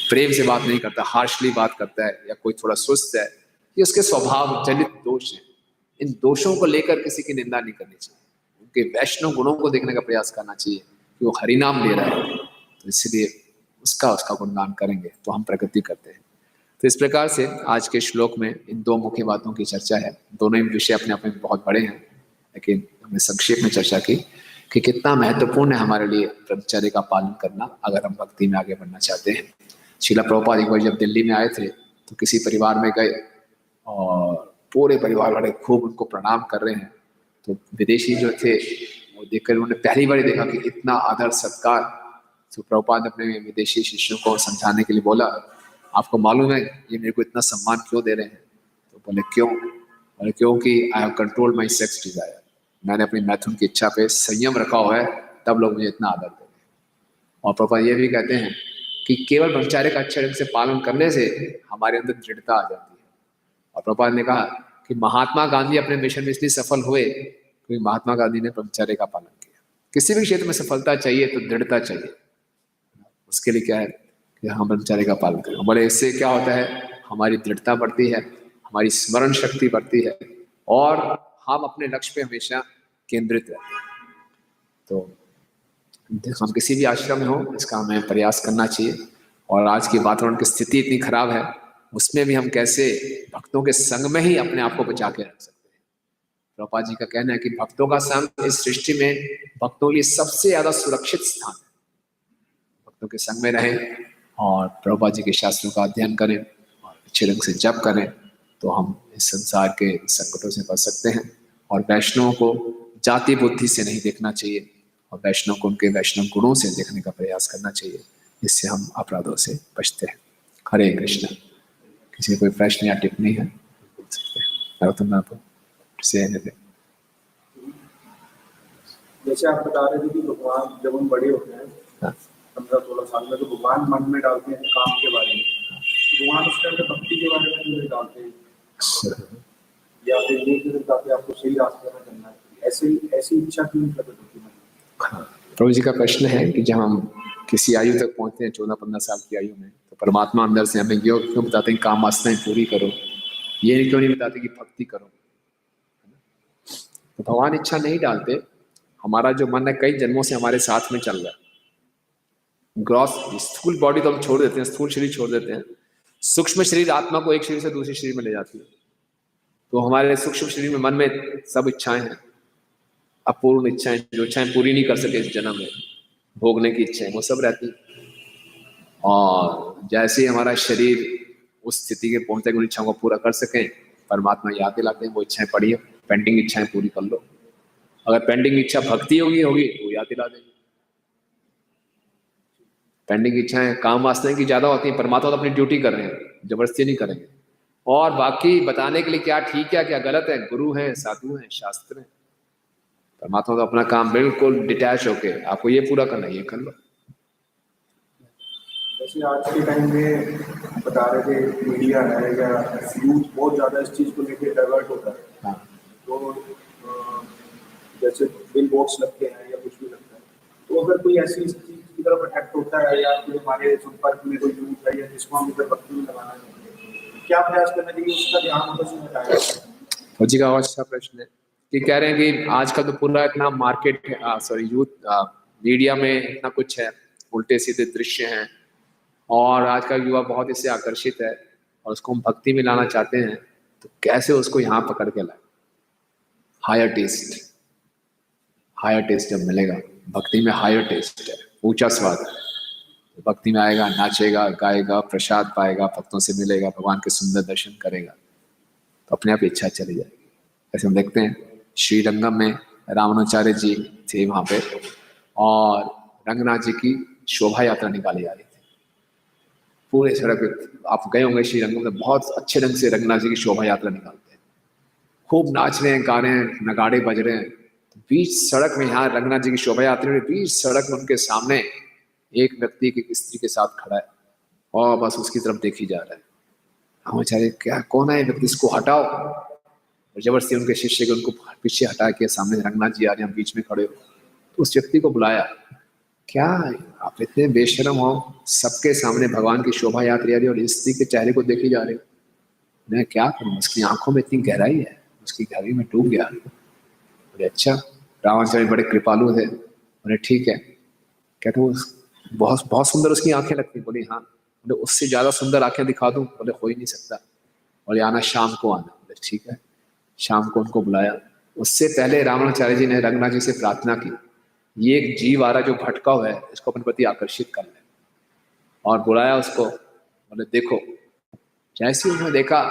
प्रेम से बात नहीं करता, हार्शली बात करता है, या कोई थोड़ा सुस्त है, ये उसके स्वभाव जनित दोष है। इन दोषों को लेकर किसी की निंदा नहीं करनी चाहिए, उनके वैष्णव गुणों को देखने का प्रयास करना चाहिए कि वो हरिनाम ले रहा है, तो इसलिए उसका गुणगान करेंगे तो हम प्रगति करते हैं। तो इस प्रकार से आज के श्लोक में इन दो मुख्य बातों की चर्चा है। दोनों ही विषय अपने आप में बहुत बड़े हैं, लेकिन हमने संक्षेप में चर्चा की कि कितना महत्वपूर्ण है हमारे लिए ब्रह्मचर्य का पालन करना अगर हम भक्ति में आगे बढ़ना चाहते हैं। श्रील प्रभुपाद एक बार जब दिल्ली में आए थे तो किसी परिवार में गए और पूरे परिवार वाले खूब उनको प्रणाम कर रहे हैं। तो विदेशी जो थे वो देखकर उन्होंने पहली बार देखा कि इतना आदर सत्कार। तो प्रभुपाद ने अपने विदेशी शिष्यों को समझाने के लिए बोला, आपको मालूम है ये मेरे को इतना सम्मान क्यों दे रहे हैं? तो बोले क्यों? बोले क्योंकि I have controlled my sex Dzire, मैंने अपनी मैथुन की इच्छा पे संयम रखा हुआ है, तब लोग मुझे इतना आदर दे रहे हैं। और प्रभुपाद ये भी कहते हैं कि केवल ब्रह्मचर्य का अच्छे ढंग से पालन करने से हमारे अंदर दृढ़ता आ जाती है। और प्रभुपाद ने कहा कि महात्मा गांधी अपने मिशन में इसलिए सफल हुए क्योंकि महात्मा गांधी ने ब्रह्मचर्य का पालन किया। किसी भी क्षेत्र में सफलता चाहिए तो दृढ़ता चाहिए, उसके लिए क्या है कि हम ब्रह्मचर्य का पालन करें। बोले इससे क्या होता है, हमारी दृढ़ता बढ़ती है, हमारी स्मरण शक्ति बढ़ती है और हम अपने लक्ष्य पे हमेशा केंद्रित रहते हैं। तो हम किसी भी आश्रम में हो इसका हमें प्रयास करना चाहिए। और आज की वातावरण की स्थिति इतनी खराब है, उसमें भी हम कैसे भक्तों के संग में ही अपने आप को बचा के रख सकते हैं। प्रभुपाद जी का कहना है कि भक्तों का संग इस सृष्टि में भक्तों के लिए सबसे ज्यादा सुरक्षित स्थान है। भक्तों के संग में रहें और प्रभुपाद जी के शास्त्रों का अध्ययन करें और अच्छे ढंग से जप करें, तो हम इस संसार के संकटों से बच सकते हैं। और वैष्णवों को जाति बुद्धि से नहीं देखना चाहिए और वैष्णव को उनके वैष्णव गुणों से देखने का प्रयास करना चाहिए, जिससे हम अपराधों से बचते हैं। हरे कृष्ण। किसी कोई प्रश्न या टिप्पणी है पूछ सकते हैं। जैसे आप बता रहे थे कि भगवान जब हम बड़े होते हैं 15-16 साल में, तो भगवान मन में डालते हैं काम के बारे में, भगवान उस टाइम पे भक्ति के बारे में नहीं डालते या फिर ये नहीं बताते आपको सही रास्ते में चलना है, ऐसी इच्छा क्यों प्रकट होती है? प्रभु जी का प्रश्न है कि जब हम किसी आयु तक पहुंचते हैं 14-15 साल की आयु में, तो परमात्मा अंदर से हमें क्यों बताते हैं काम वासनाएं पूरी करो, ये क्यों नहीं बताते कि भक्ति करो? तो भगवान इच्छा नहीं डालते। हमारा जो मन है कई जन्मों से हमारे साथ में चल रहा है। ग्रॉस स्थूल बॉडी तो हम छोड़ देते हैं, स्थूल शरीर छोड़ देते हैं, सूक्ष्म शरीर आत्मा को एक शरीर से दूसरे शरीर में ले जाती है। तो हमारे सूक्ष्म शरीर में मन में सब इच्छाएं हैं, अपूर्ण इच्छाएं, जो इच्छाएं पूरी नहीं कर सके इस जन्म में, भोगने की इच्छाएं वो सब रहती। और जैसे ही हमारा शरीर उस स्थिति के पहुंचते उन इच्छाओं को पूरा कर सकें, परमात्मा याद दिलाते हैं वो इच्छाएं पड़ी है, पेंडिंग इच्छाएं पूरी कर लो। अगर पेंडिंग इच्छा भक्ति होगी तो याद दिला देंगे। पेंडिंग इच्छाएं काम वासना की ज्यादा होती है, परमात्मा तो अपनी ड्यूटी कर रहे हैं, जबरदस्ती नहीं करेंगे। और बाकी बताने के लिए क्या ठीक है क्या गलत है, गुरु हैं, साधु हैं, शास्त्र हैं। परमात्मा तो अपना काम बिल्कुल डिटैच होके आपको ये पूरा करना है, ये कर लो। जैसे आज के टाइम में बता रहे थे मीडिया है या यूथ बहुत ज्यादा इस चीज को लेकर डाइवर्ट होता है। हाँ। तो जैसे बिल बोर्ड्स लगते हैं या कुछ भी लगता है, तो अगर कोई ऐसी चीज की तरफ अट्रैक्ट होता है या फिर हमारे संपर्क में कोई यूथ है या जिसको हम इधर भक्ति में लगाना चाहिए, क्या प्रयास करना चाहिए उसका ध्यान उधर से हटाया जाए? फौजी का बहुत अच्छा प्रश्न है कि कह रहे हैं कि आज का तो पूरा इतना मार्केट है, सॉरी यूथ मीडिया में इतना कुछ है, उल्टे सीधे दृश्य हैं और आज का युवा बहुत इससे आकर्षित है और उसको हम भक्ति में लाना चाहते हैं। तो कैसे उसको यहाँ पकड़ के लाए? हायर टेस्ट जब मिलेगा, भक्ति में हायर टेस्ट है, ऊंचा स्वाद है। भक्ति में आएगा, नाचेगा, गाएगा, प्रसाद पाएगा, भक्तों से मिलेगा, भगवान के सुंदर दर्शन करेगा, तो अपने आप इच्छा चली जाएगी। ऐसे हम देखते हैं श्रीरंगम में रामानुचार्य जी थे वहां पे, और रंगनाथ जी की शोभा यात्रा निकाली जा रही थी पूरे सड़क पे। आप गए होंगे श्रीरंगम में, बहुत अच्छे ढंग से रंगनाथ जी की शोभा यात्रा निकालते हैं, खूब नाच रहे हैं, गा रहे हैं, नगाड़े बज रहे हैं। बीच सड़क में, यहाँ रंगनाथ जी की शोभा यात्रा में बीच सड़क में उनके सामने एक व्यक्ति एक स्त्री के साथ खड़ा है और बस उसकी तरफ देखी जा रहा है। हम बेचारे, क्या कौन है ये व्यक्ति, इसको हटाओ। और जबरदस्ती उनके शिष्य को उनको पीछे हटा के, सामने रंगनाथ जी आ रहे हैं, हम बीच में खड़े हो। तो उस व्यक्ति को बुलाया, क्या आप इतने बेशरम हो, सबके सामने भगवान की शोभा यात्रा आ रही है और स्त्री के चेहरे को देखी जा रही है, मैं क्या करूँ? उसकी आंखों में इतनी गहराई है, उसकी गहराई में डूब गया। बोले अच्छा। रामाचार्य बड़े कृपालु थे, बोले ठीक है। कहते वो बहुत बहुत सुंदर उसकी आंखें लगती। बोली हाँ। बोले उससे ज्यादा सुंदर आंखें दिखा दूं? बोले हो ही नहीं सकता। बोले आना, शाम को आना। बोले ठीक है। शाम को उनको बुलाया। उससे पहले रामाचार्य जी ने रंगनाथ जी से प्रार्थना की, ये एक जीव आ रहा जो भटका हुआ है, इसको अपने प्रति आकर्षित कर ले। और बुलाया उसको, बोले देखो। जैसे उन्होंने देखा,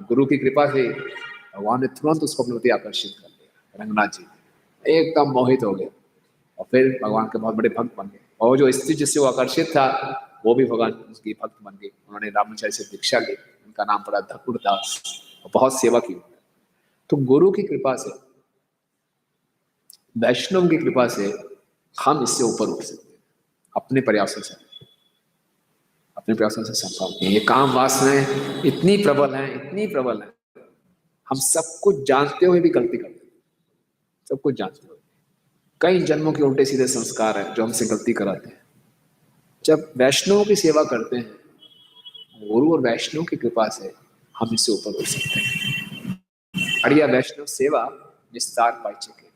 गुरु की कृपा से भगवान ने तुरंत उसको अपने प्रति आकर्षित कर लिया। रंगनाथ जी एकदम मोहित हो गए और फिर भगवान के बहुत बड़े भक्त बन गए। और जो स्त्री जिससे वो आकर्षित था, वो भी भगवान उसकी भक्त बन गई। उन्होंने रामाचार्य से दीक्षा ली, उनका नाम पड़ा धकुड़ दास, और बहुत सेवा की। तो गुरु की कृपा से, वैष्णव की कृपा से हम इससे ऊपर उठ सकते हैं। अपने प्रयासों से, अपने प्रयासों से संभव नहीं। ये काम वासनाएं इतनी प्रबल हैं, इतनी प्रबल हैं, हम सब कुछ जानते हुए भी गलती करते हैं। सब कुछ जानते हुए कई जन्मों के उल्टे सीधे संस्कार हैं जो हमसे गलती कराते हैं। जब वैष्णव की सेवा करते हैं, गुरु और वैष्णव की कृपा से हम इससे ऊपर उठ सकते हैं। बढ़िया वैष्णव सेवा विस्तार पाई चुके,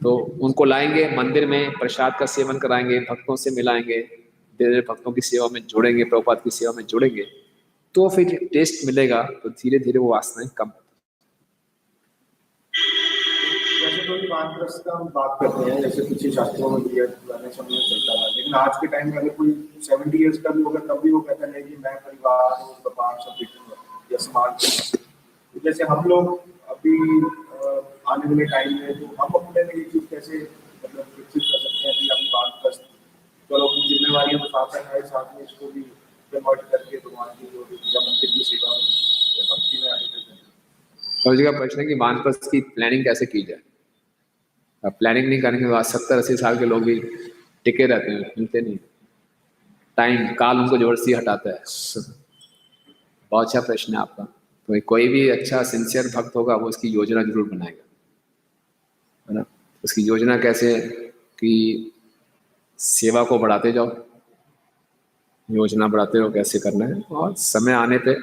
तो उनको लाएंगे मंदिर में, प्रसाद का सेवन कराएंगे, भक्तों से मिलाएंगे, धीरे धीरे भक्तों की सेवा में जोड़ेंगे, प्रभुपाद की सेवा में जोड़ेंगे, तो फिर टेस्ट मिलेगा, तो धीरे धीरे वो वासनाएं कम। जैसे कोई वानप्रस्थ का हम बात करते हैं, जैसे पीछे शास्त्रों में दिया पुराने समय में चलता था, लेकिन आज के टाइम में अगर कोई 70 इयर्स का भी होगा तब भी वो कहता है कि मैं परिवार और व्यापार सब देखूंगा या समाज। तो जैसे हम लोग अभी आने वाले टाइम में, तो हम अपने में ये चीज कैसे मतलब विकसित कर सकते हैं कि अपनी वानप्रस्थ, चलो अपनी जिम्मेवारियों में साथ में इसको भी कन्वर्ट करके भगवान की जो या मंदिर की सेवा में या भक्ति में आगे करते हैं। और जगह प्रश्न है कि वानप्रस्थ की प्लानिंग कैसे की जाए। अब प्लानिंग नहीं करने के बाद 70-80 साल के लोग भी टिके रहते हैं, मिलते नहीं। टाइम, काल उनको जबरदस्ती हटाता है। बहुत अच्छा प्रश्न है आपका। तो कोई भी अच्छा सिंसियर भक्त होगा, वो इसकी योजना जरूर बनाएगा, है ना। उसकी योजना कैसे कि सेवा को बढ़ाते जाओ, योजना बढ़ाते रहो कैसे करना है, और समय आने पे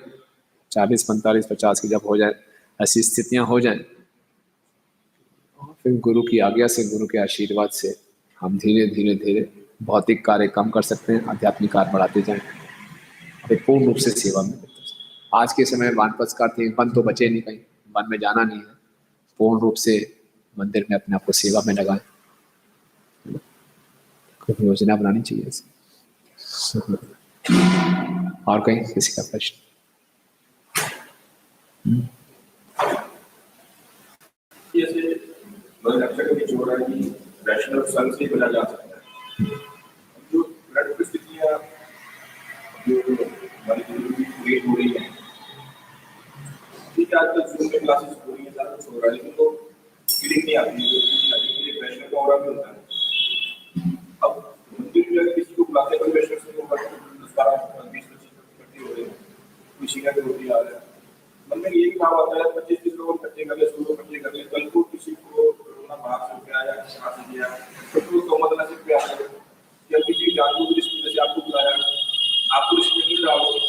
40, 45, 50 की जब हो जाए, ऐसी स्थितियां हो जाएं, फिर गुरु की आज्ञा से, गुरु के आशीर्वाद से हम धीरे धीरे धीरे भौतिक कार्य कम कर सकते हैं, आध्यात्मिक कार्य बढ़ाते जाएं, फिर पूर्ण रूप से सेवा में। आज के समय वानप्रस्थ का वन तो बचे नहीं, कहीं वन में जाना नहीं है, पूर्ण रूप से मंदिर में अपने आप को सेवा में लगाएं। योजना बनानी चाहिए। और कहीं किसी का प्रश्न? वैष्णव संघ से मिला जा सकता है। जो ब्लड परिस्थितियां जो हमारी क्रिएट हो रही है, ठीक है, आजकल जूम में क्लासेस हो रही है, सारा कुछ हो रहा है, लेकिन तो फीलिंग नहीं आती है, वैष्णव का ऑरा भी होता है। अब मंदिर में किसी को बुलाते हैं, वैष्णव से किसी का होती आ रहा है, मन में यही भाव आता है 25-30 लोग इकट्ठे कर ले, 100 लोग इकट्ठे कर ले, कल को किसी को कोरोना बाहर से गया या कहाँ से गया, तो तो मतलब से आ गए, या किसी जानबूझ के जैसे आपको बुलाया, आपको रिस्क नहीं डालोगे,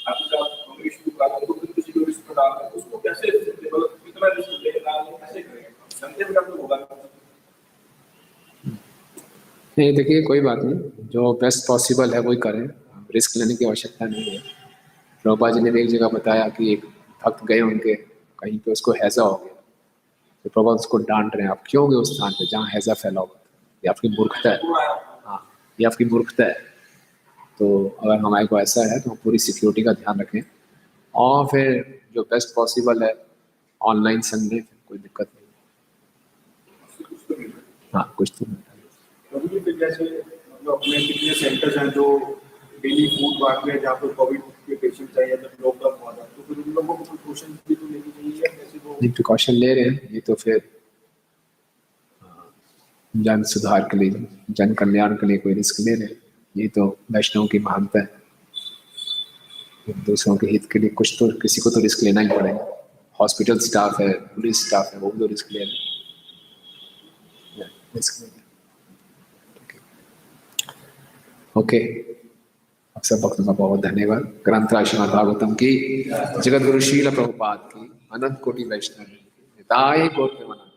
आपके साथ रिस्क डालो, तो किसी को रिस्क डालना, उसको कैसे मतलब कितना रिस्क लेना, कैसे करेंगे? संदेह में तो होगा नहीं। देखिए कोई बात नहीं, जो बेस्ट पॉसिबल है वही करें, रिस्क लेने की आवश्यकता नहीं है। प्रभुपाद जी ने भी एक जगह बताया कि एक भक्त गए उनके, कहीं पे उसको हैजा हो गया, तो प्रभुपाद उसको डांट रहे हैं, आप क्यों गए उस स्थान पे जहाँ हैजा फैला होगा, ये आपकी मूर्खता है। हाँ, ये आपकी मूर्खता है। तो अगर हमारे को ऐसा है तो हम पूरी सिक्योरिटी का ध्यान रखें, और फिर जो बेस्ट पॉसिबल है ऑनलाइन संग लें, फिर कोई दिक्कत नहीं। हाँ, कुछ तो मिलता है। कभी भी फिर जैसे मतलब अपने कितने सेंटर्स हैं जो डेली फूड बांट रहे हैं जहाँ पे कोविड के पेशेंट्स आए या जब लॉकडाउन हुआ था, तो फिर उन लोगों को प्रिकॉशन भी तो लेनी चाहिए या कैसे वो। नहीं, प्रिकॉशन ले रहे हैं, ये तो फिर जन सुधार के लिए, जन कल्याण के लिए कोई रिस्क ले रहे हैं, ये तो वैष्णव की महानता है। दूसरों के हित के लिए कुछ तो किसी को तो रिस्क लेना ही पड़ेगा। हॉस्पिटल स्टाफ है, पुलिस स्टाफ है, वो भी तो रिस्क ले रहे हैं, रिस्क ले रहे हैं। ओके, आप सब भक्तों का बहुत धन्यवाद। ग्रंथ श्रीमद् भागवतम की, जगत गुरु शील प्रभुपाद की, अनंत कोटि वैष्णव की, निताय गौर प्रेमानंद।